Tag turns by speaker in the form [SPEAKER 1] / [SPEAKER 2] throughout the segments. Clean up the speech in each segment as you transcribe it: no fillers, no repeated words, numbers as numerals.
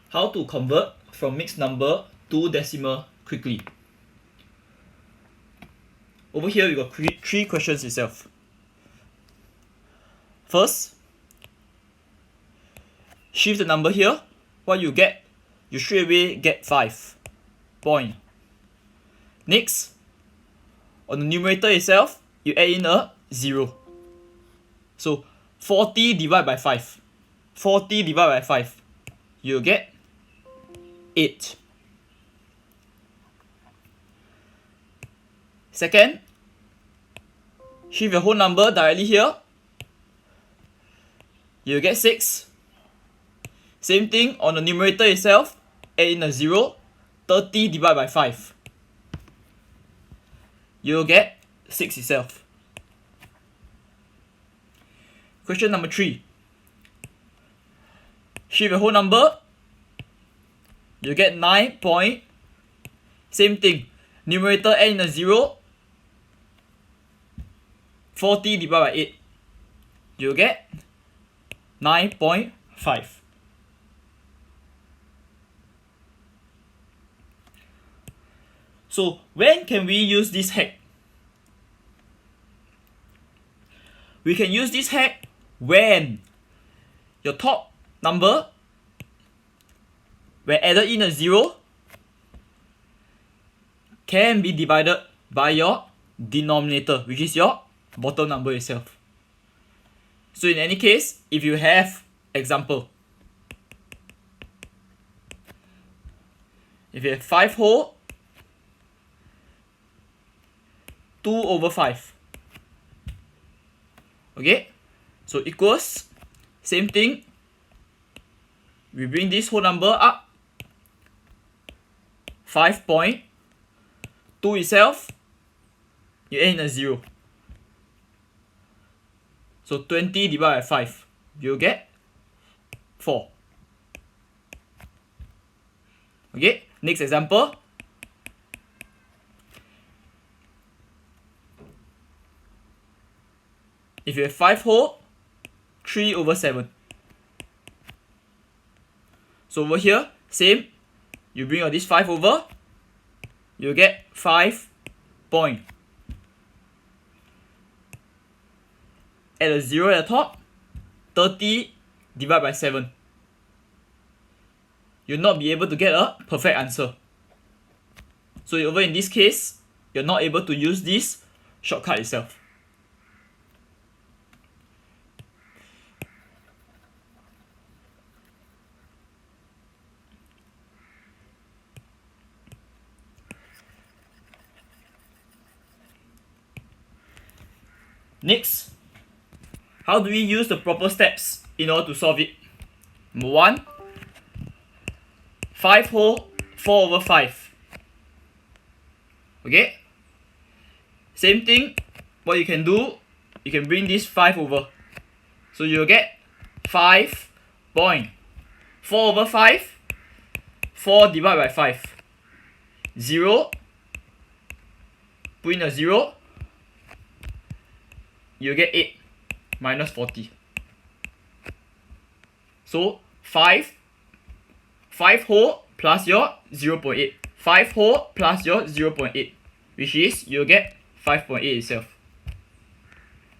[SPEAKER 1] How to convert from mixed number to decimal quickly. Over here, we got three questions itself. First, shift the number here. What you get, you straight away get 5 point. Next, on the numerator itself, you add in a 0. So 40 divided by 5. 40 divided by 5. You get 8. Second, shift your whole number directly here. You get 6. Same thing on the numerator itself, add in a 0. 30 divided by 5. You'll get 6 itself. Question number 3. Shift your whole number. You get 9 point. Same thing. Numerator add in a 0. 40 divided by 8. You get 9.5. So when can we use this hack? We can use this hack when your top number, when added in a 0, can be divided by your denominator, which is your bottom number itself. So in any case, if you have, example, if you have 5 whole, 2 over 5. Okay, so equals, same thing, we bring this whole number up, 5.2 itself, you add in a 0. So 20 divided by 5, you get 4. Okay, next example. If you have 5 whole, 3 over 7. So over here, same. You bring all this 5 over, you get 5 point. Add a 0 at the top, 30 divided by 7. You'll not be able to get a perfect answer. So over in this case, you're not able to use this shortcut itself. Next, how do we use the proper steps in order to solve it? Number 1, 5 whole, 4 over 5. Okay? Same thing, what you can do, you can bring this 5 over. So you'll get 5 point. 4 over 5, 4 divided by 5. 0, put in a 0, you get 8 minus 40. So 5 whole plus your 0.8. 5 whole plus your 0.8, which is you'll get 5.8 itself.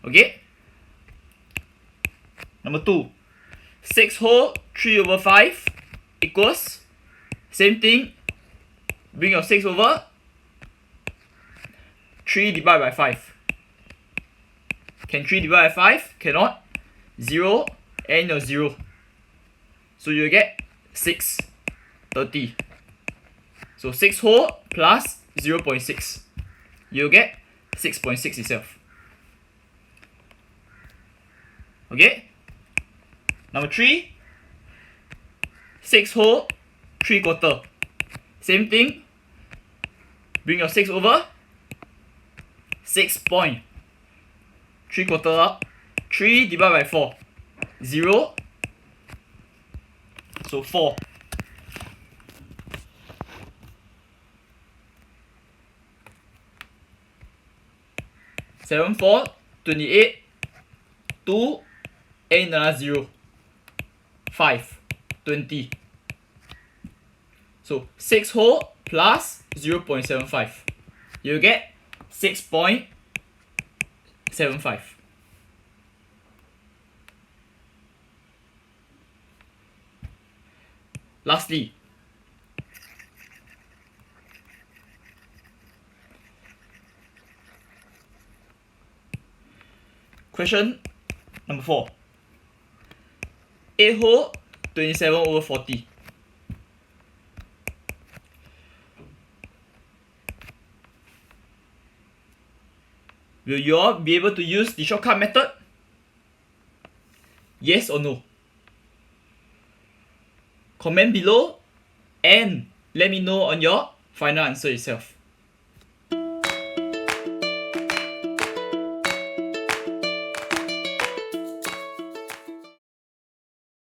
[SPEAKER 1] Okay? Number 2, 6 whole 3 over 5 equals, same thing, bring your 6 over, 3 divided by 5. Can 3 divide by 5? Cannot. 0 and your 0. So you get 6, 30. So 6 whole plus 0.6. You get 6.6 itself. Okay? Number 3, 6 whole, 3 quarter. Same thing. Bring your 6 over. 6 point. 3 quarter up. 3 divided by 4. 0. So 4. Seven, 4, 28, 2, and another 0. 5, 20. So 6 whole plus 0.75. You get 6.75. Lastly, question number 4. 8 whole 27 over 40. Will you all be able to use the shortcut method? Yes or no? Comment below and let me know on your final answer itself.